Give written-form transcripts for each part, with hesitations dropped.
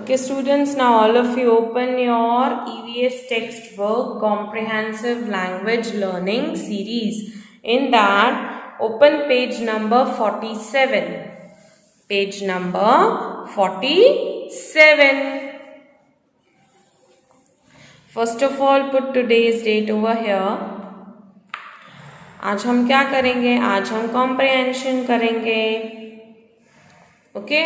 Okay, students, now all of you open your EVS textbook Comprehensive Language Learning series. In that, open page number 47. Page number 47. First of all, put today's date over here. आज हम क्या करेंगे? आज हम comprehension करेंगे. Okay?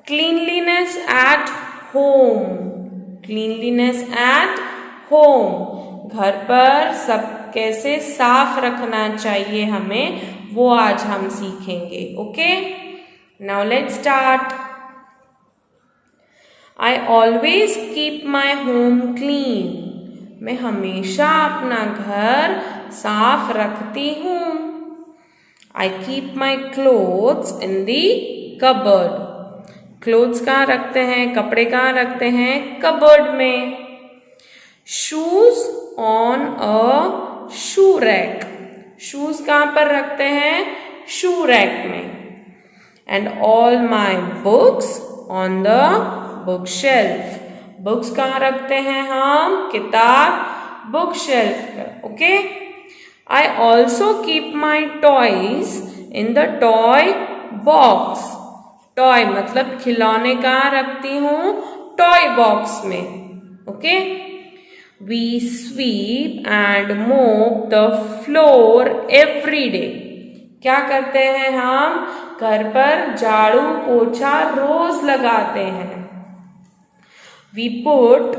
Cleanliness at home. Cleanliness at home. घर पर सब कैसे साफ रखना चाहिए हमें, वो आज हम सीखेंगे. Okay, now let's start. I always keep my home clean. मैं हमेशा अपना घर साफ रखती हूँ. I keep my clothes in the cupboard. Clothes कहाँ रखते हैं, कपड़े कहाँ रखते हैं, कबर्ड में. Shoes on a shoe rack. Shoes कहाँ पर रखते हैं, शू रैक में. And all my books on the book shelf. Books कहाँ रखते हैं हम, किताब बुक शेल्फ पर. Okay. I also keep my toys in the toy box. Toy मतलब खिलौने कहाँ रखती हूँ, टॉय बॉक्स में. ओके. वी स्वीप एंड मोप द फ्लोर एवरी डे. क्या करते हैं हम, घर पर झाड़ू पोछा रोज लगाते हैं. We put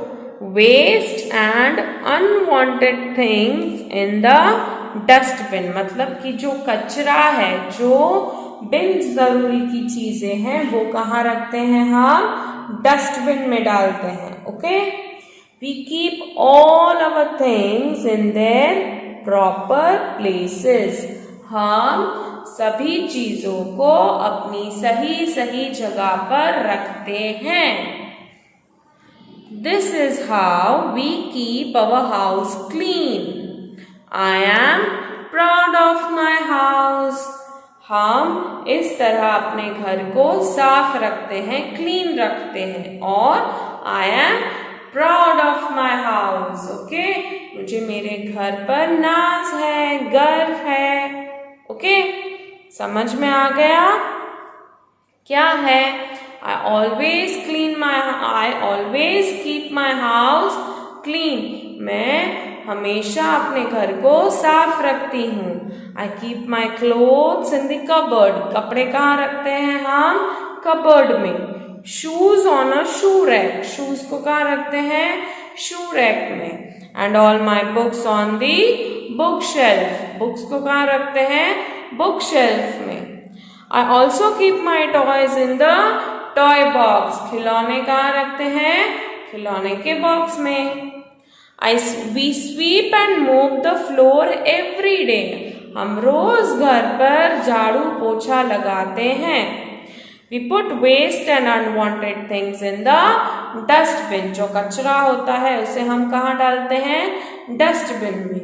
waste and unwanted things in the dustbin. मतलब कि जो कचरा है, जो बिन जरूरी की चीजें हैं, वो कहाँ रखते हैं हम, डस्टबिन में डालते हैं. Okay. We keep all our things in their proper places. हम सभी चीजों को अपनी सही सही जगह पर रखते हैं. This is how we keep our house clean. I am proud of my house. हम इस तरह अपने घर को साफ रखते हैं, क्लीन रखते हैं. और आई am proud of my house. Okay, मुझे मेरे घर पर नाज है, गर्व है. ओके, समझ में आ गया क्या है. I always keep my house clean. मैं हमेशा अपने घर को साफ रखती हूँ. I keep my clothes in the cupboard. कपड़े कहाँ रखते हैं हम, कबर्ड में. Shoes on a shoe rack. Shoes को कहाँ रखते हैं, शू रैक में. And all my books on the book shelf. Books को कहाँ रखते हैं, बुक शेल्फ में. I also keep my toys in the toy box. खिलौने कहाँ रखते हैं, खिलौने के बॉक्स में. We sweep and mop the floor every day. हम रोज घर पर झाड़ू पोछा लगाते हैं. We put waste and unwanted things in the dustbin. जो कचरा होता है उसे हम कहाँ डालते हैं, डस्टबिन में.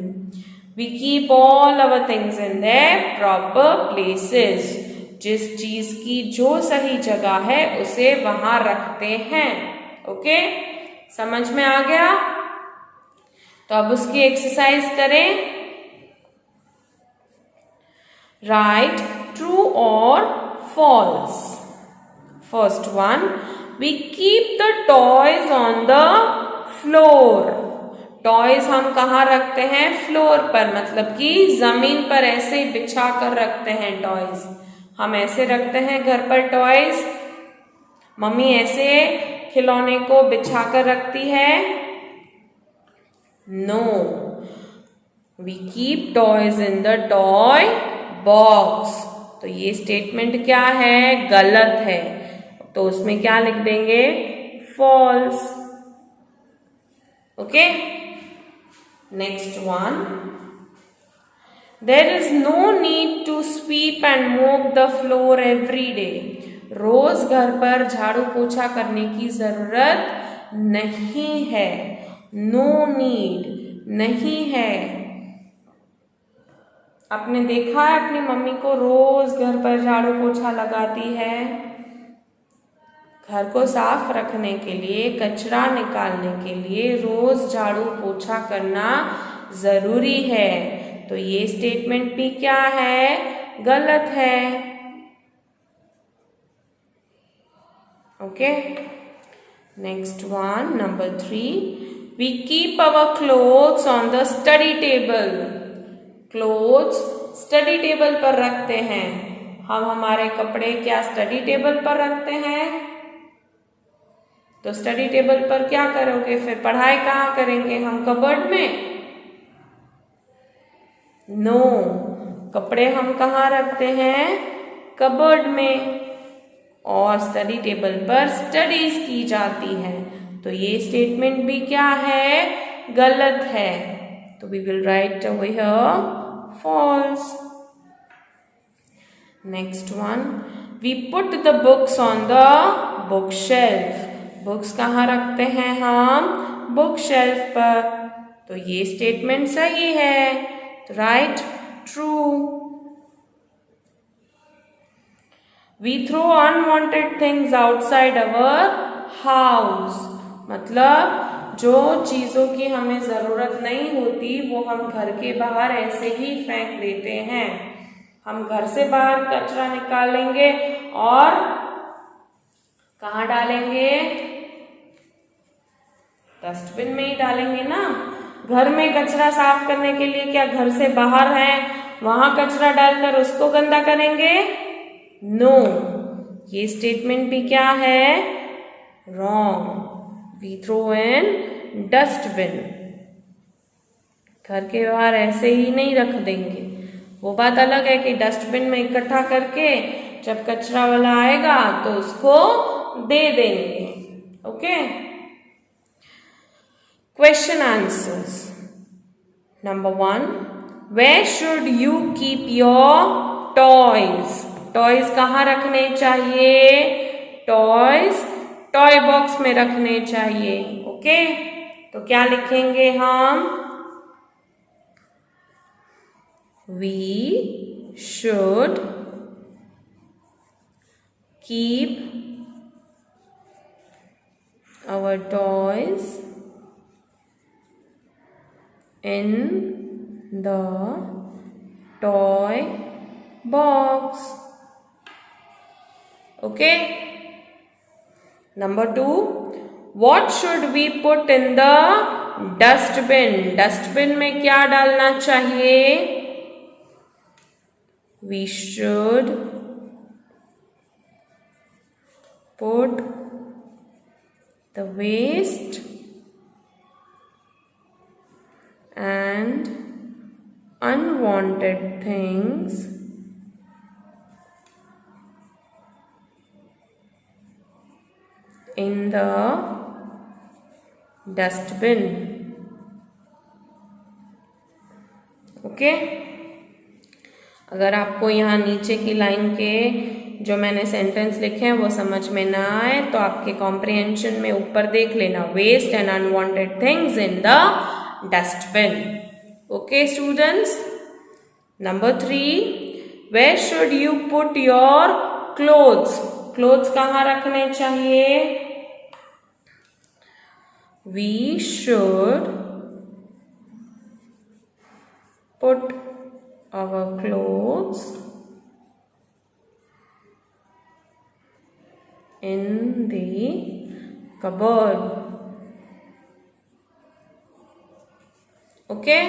We keep all our things in their proper places. जिस चीज की जो सही जगह है उसे वहां रखते हैं. ओके, समझ में आ गया. तो अब उसकी एक्सरसाइज करें. राइट ट्रू और false. First one, we keep the toys on the floor. Toys हम कहाँ रखते हैं, फ्लोर पर. मतलब कि जमीन पर ऐसे बिछा कर रखते हैं टॉयज. हम ऐसे रखते हैं घर पर टॉयज. मम्मी ऐसे खिलौने को बिछा कर रखती है. No, we keep toys in the toy box. तो ये स्टेटमेंट क्या है, गलत है. तो उसमें क्या लिख देंगे, false. Okay. Next one, there is no need to sweep and mop the floor every day. रोज घर पर झाड़ू पोछा करने की जरूरत नहीं है. नो नीड, नहीं है. आपने देखा है अपनी मम्मी को रोज घर पर झाड़ू पोछा लगाती है. घर को साफ रखने के लिए, कचरा निकालने के लिए रोज झाड़ू पोछा करना जरूरी है। तो ये स्टेटमेंट भी क्या है? गलत है। Okay, next one, number 3, we keep our clothes on the study table. Clothes study table पर रखते हैं। हम हमारे कपड़े क्या स्टडी टेबल पर रखते हैं? तो स्टडी टेबल पर क्या करोगे? फिर पढ़ाई कहाँ करेंगे हम? कबर्ड में? नो, कपड़े हम कहाँ रखते हैं? कबर्ड में। और स्टडी टेबल पर स्टडीज की जाती है। तो ये स्टेटमेंट भी क्या है? गलत है। तो we will write over here false. Next one, we put the books on the bookshelf. Books कहाँ रखते हैं हम? बुक शेल्फ पर। तो ये स्टेटमेंट सही है। तो right, true. We throw unwanted things outside our house. मतलब जो चीजों की हमें जरूरत नहीं होती वो हम घर के बाहर ऐसे ही फेंक देते हैं। हम घर से बाहर कचरा निकालेंगे और कहाँ डालेंगे? डस्टबिन में ही डालेंगे ना। घर में कचरा साफ करने के लिए क्या घर से बाहर है वहां कचरा डालकर उसको गंदा करेंगे? नो, ये स्टेटमेंट भी क्या है? Wrong. We throw in dustbin. घर के बाहर ऐसे ही नहीं रख देंगे। वो बात अलग है कि डस्टबिन में इकट्ठा करके जब कचरा वाला आएगा तो उसको दे देंगे। Okay, question answers. Number 1, where should you keep your toys? Toys कहाँ रखने चाहिए? टॉयज टॉय बॉक्स में रखने चाहिए। ओके, तो क्या लिखेंगे हम? We should keep our toys in the toy box. Okay. Number 2, what should we put in the dustbin? Dustbin में क्या डालना चाहिए? We should put the waste and unwanted things in the dustbin. Okay, अगर आपको यहाँ नीचे की line के जो मैंने सेंटेंस लिखे हैं वो समझ में ना आए तो आपके कॉम्प्रिहेंशन में ऊपर देख लेना, waste and unwanted things in the dustbin. Okay students, number 3, where should you put your clothes? Clothes कहाँ रखने चाहिए? We should put our clothes in the cupboard. Okay.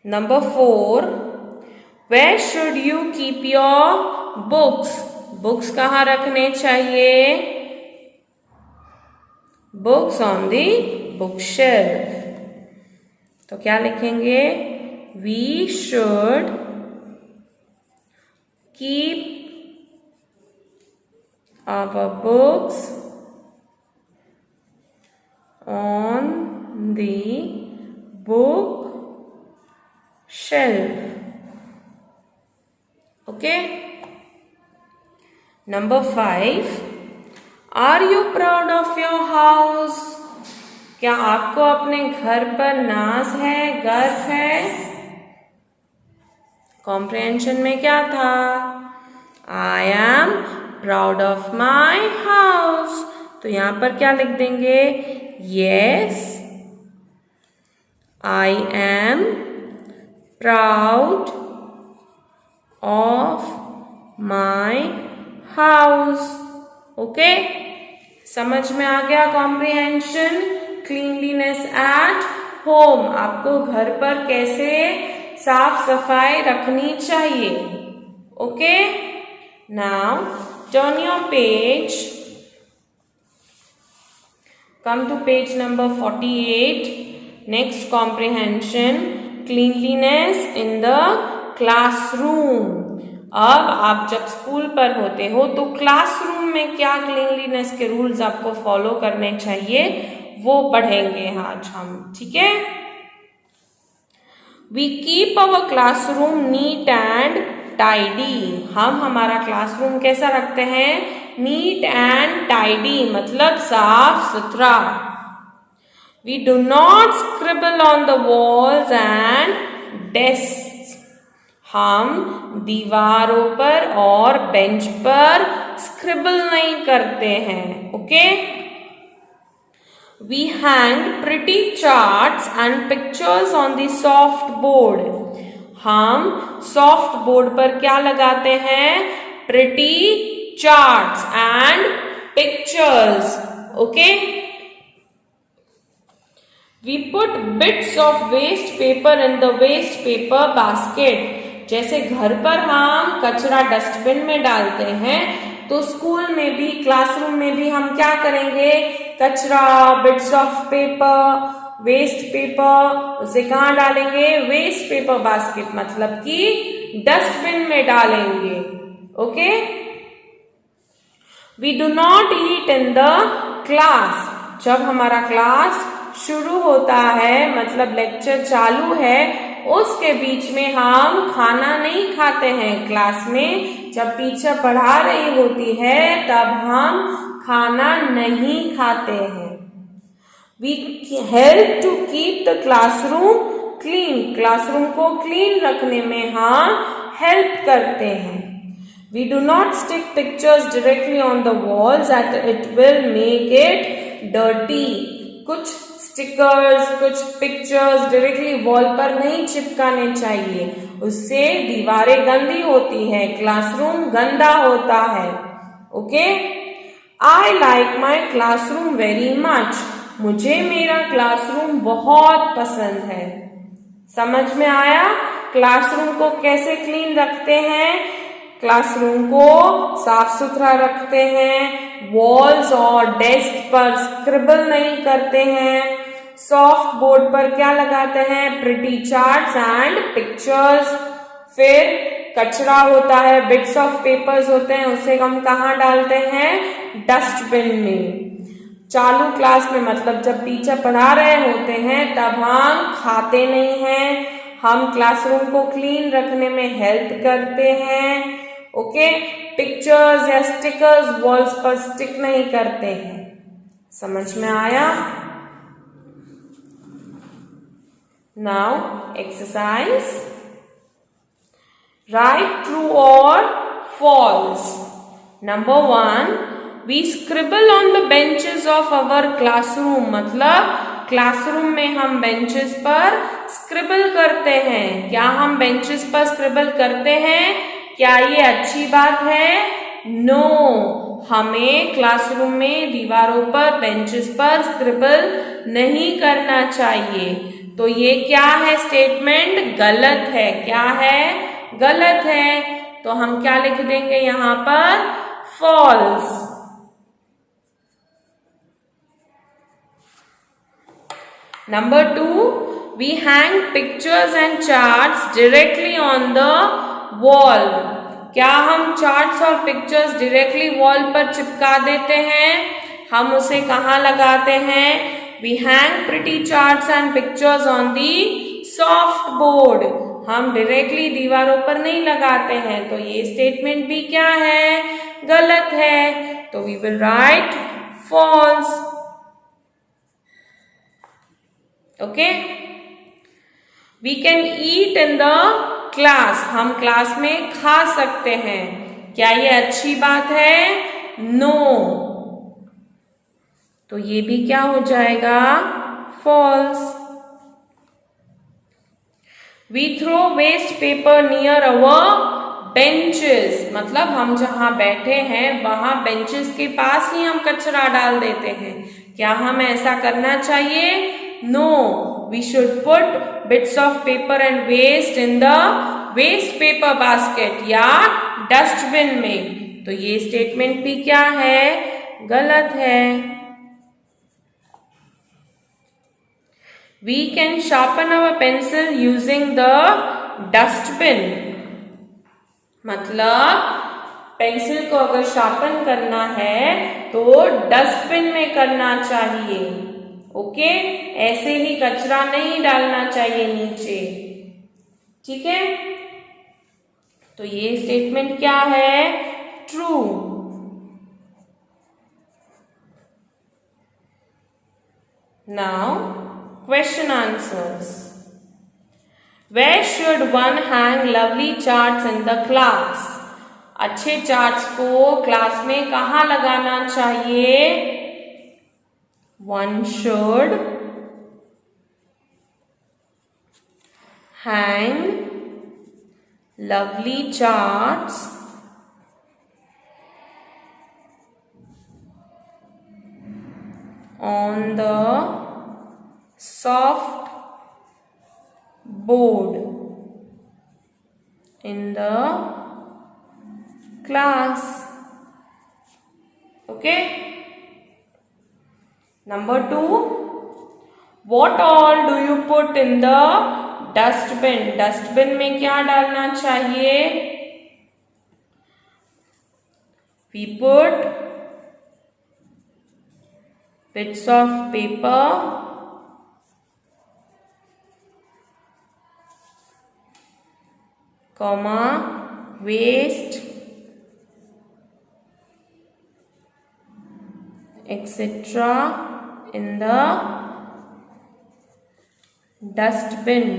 Number 4, where should you keep your books? Books कहाँ रखने चाहिए? Books on the bookshelf. तो क्या लिखेंगे? We should keep our books on the book shelf. Okay. Number 5, are you proud of your house? क्या आपको अपने घर पर नाज है, गर्व है? कॉम्प्रिहेंशन में क्या था? I am proud of my house. तो यहां पर क्या लिख देंगे? Yes I am proud of my house. Okay, समझ में आ गया कॉम्प्रिहेंशन? क्लीनलीनेस एट होम, आपको घर पर कैसे साफ सफाई रखनी चाहिए। Okay, now turn your page, come to page number 48. Next comprehension, cleanliness in the classroom. अब आप जब स्कूल पर होते हो तो क्लासरूम में क्या क्लीनलीनेस के रूल्स आपको फॉलो करने चाहिए वो पढ़ेंगे आज हम, ठीक है। We keep our classroom neat and tidy. हम हमारा क्लासरूम कैसा रखते हैं? नीट एंड टाइडी, मतलब साफ सुथरा। We do not scribble on the walls and desk. हम दीवारों पर और बेंच पर स्क्रिबल नहीं करते हैं। Okay, we hang pretty charts and pictures on the soft board. हम सॉफ्ट बोर्ड पर क्या लगाते हैं? Pretty charts and pictures. Okay, we put bits of waste paper in the waste paper basket. जैसे घर पर हम कचरा डस्टबिन में डालते हैं तो स्कूल में भी, क्लासरूम में भी हम क्या करेंगे? कचरा, bits of paper, waste paper, उसे कहाँ डालेंगे? वेस्ट पेपर बास्केट, मतलब कि डस्टबिन में डालेंगे। Okay, we do not eat in the class. जब हमारा क्लास शुरू होता है, मतलब लेक्चर चालू है, उसके बीच में हम खाना नहीं खाते हैं। क्लास में जब टीचर पढ़ा रही होती है तब हम खाना नहीं खाते हैं। We help to keep the classroom clean. Classroom को क्लीन रखने में हम हेल्प करते हैं। We do not stick pictures directly on the walls at it will make it dirty. कुछ स्टिकर्स, कुछ पिक्चर्स डायरेक्टली वॉल पर नहीं चिपकाने चाहिए, उससे दीवारें गंदी होती है, क्लासरूम गंदा होता है। Okay, I like my classroom very much. मुझे मेरा क्लासरूम बहुत पसंद है। समझ में आया? क्लासरूम को कैसे क्लीन रखते हैं? क्लासरूम को साफ सुथरा रखते हैं, वॉल्स और डेस्क पर स्क्रिबल नहीं करते हैं, सॉफ्ट बोर्ड पर क्या लगाते हैं? Pretty charts and pictures. फिर कचरा होता है, बिट्स ऑफ पेपर्स होते हैं, उसे हम कहाँ डालते हैं? डस्टबिन में। चालू क्लास में, मतलब जब टीचर पढ़ा रहे होते हैं तब हम खाते नहीं हैं, हम क्लासरूम को क्लीन रखने में हेल्प करते हैं। ओके, पिक्चर्स या स्टिकर्स वॉल्स पर स्टिक नहीं करते हैं। समझ में आया? नाउ एक्सरसाइज, राइट ट्रू और false. Number 1, we scribble on the benches of our classroom. मतलब क्लासरूम में हम बेंचेस पर स्क्रिबल करते हैं। क्या हम बेंचेस पर स्क्रिबल करते हैं? क्या ये अच्छी बात है? नो, हमें क्लासरूम में दीवारों पर, बेंचेस पर स्क्रिबल नहीं करना चाहिए। तो ये क्या है? स्टेटमेंट गलत है। क्या है? गलत है। तो हम क्या लिख देंगे यहाँ पर? False. Number 2, we hang pictures and charts directly on the wall. क्या हम चार्ट्स और पिक्चर्स डायरेक्टली वॉल पर चिपका देते हैं? हम उसे कहाँ लगाते हैं? We hang pretty charts and pictures on the soft board. हम डायरेक्टली दीवारों पर नहीं लगाते हैं। तो ये स्टेटमेंट भी क्या है? गलत है। तो we will write false. Okay? We can eat in the class. हम क्लास में खा सकते हैं। क्या ये अच्छी बात है? नो। तो ये भी क्या हो जाएगा? False. We throw waste paper near our benches, मतलब हम जहां बैठे हैं वहां बेंचेस के पास ही हम कचरा डाल देते हैं। क्या हमें ऐसा करना चाहिए? No, we should put bits of paper and waste in the waste paper basket या डस्टबिन में। तो ये स्टेटमेंट भी क्या है? गलत है। We can sharpen our pencil using the dustbin, मतलब पेंसिल को अगर शार्पन करना है तो डस्टबिन में करना चाहिए। ओके, ऐसे ही कचरा नहीं डालना चाहिए नीचे। ठीक है, तो ये स्टेटमेंट क्या है? True. Now question answers. Where should one hang lovely charts in the class? अच्छे चार्ट्स को क्लास में कहाँ लगाना चाहिए? One should hang lovely charts on the soft board in the class. Okay. Number 2, what all do you put in the dustbin? Dustbin में क्या डालना चाहिए? We put bits of paper, comma, waste, etc. in the dustbin.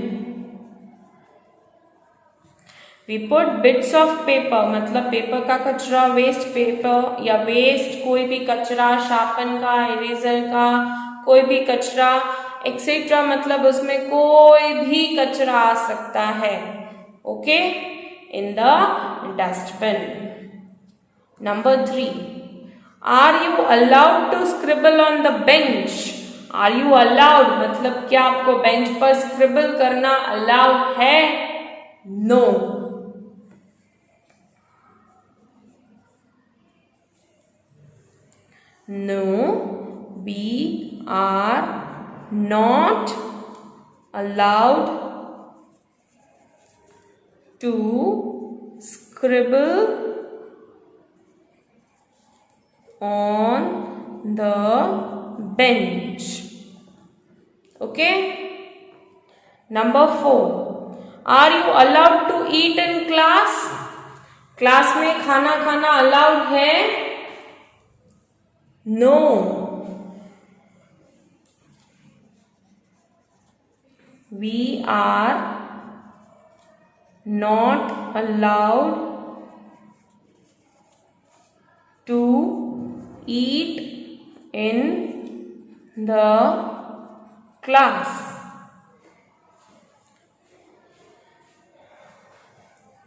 We put bits of paper, मतलब paper का कचरा, waste paper या waste कोई भी कचरा, शार्पन का, इरेजर का कोई भी कचरा, एक्सेट्रा, मतलब उसमें कोई भी कचरा आ सकता है। Okay, in the dustbin. Number 3, are you allowed to scribble on the bench? Are you allowed मतलब क्या आपको बेंच पर स्क्रिबल करना अलाउड है? No. No, we are not allowed to scribble on the bench. Okay. Number 4, are you allowed to eat in class? Class में खाना खाना allowed है? No. We are not allowed to eat in the class.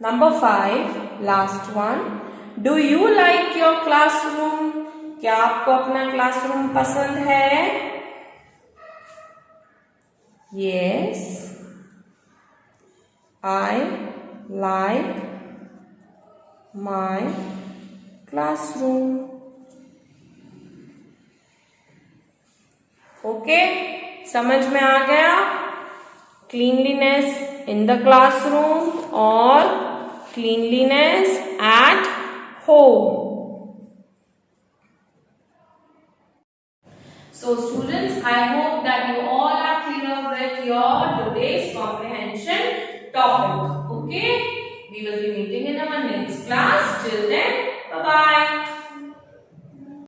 Number 5, last one. Do you like your classroom? क्या आपको अपना classroom पसंद है? Yes, I like my classroom. Okay, समझ में आ गया? क्लीनलीनेस इन द क्लासरूम और cleanliness at home. So students, I hope that you all are clear with your today's comprehension topic. Okay, we will be meeting in our next class. Till then,